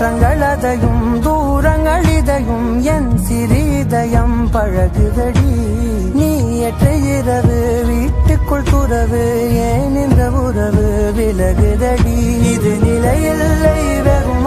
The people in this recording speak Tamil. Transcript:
மாற்றங்கள் அதையும் தூரங்கள் இதையும் என் சிறிதயம் பழகுதடி. நீ ஏற்ற இரவு வீட்டுக்குள் துறவு ஏன் இந்த உறவு விலகுதடி. இது நிலையில்லை வெறும்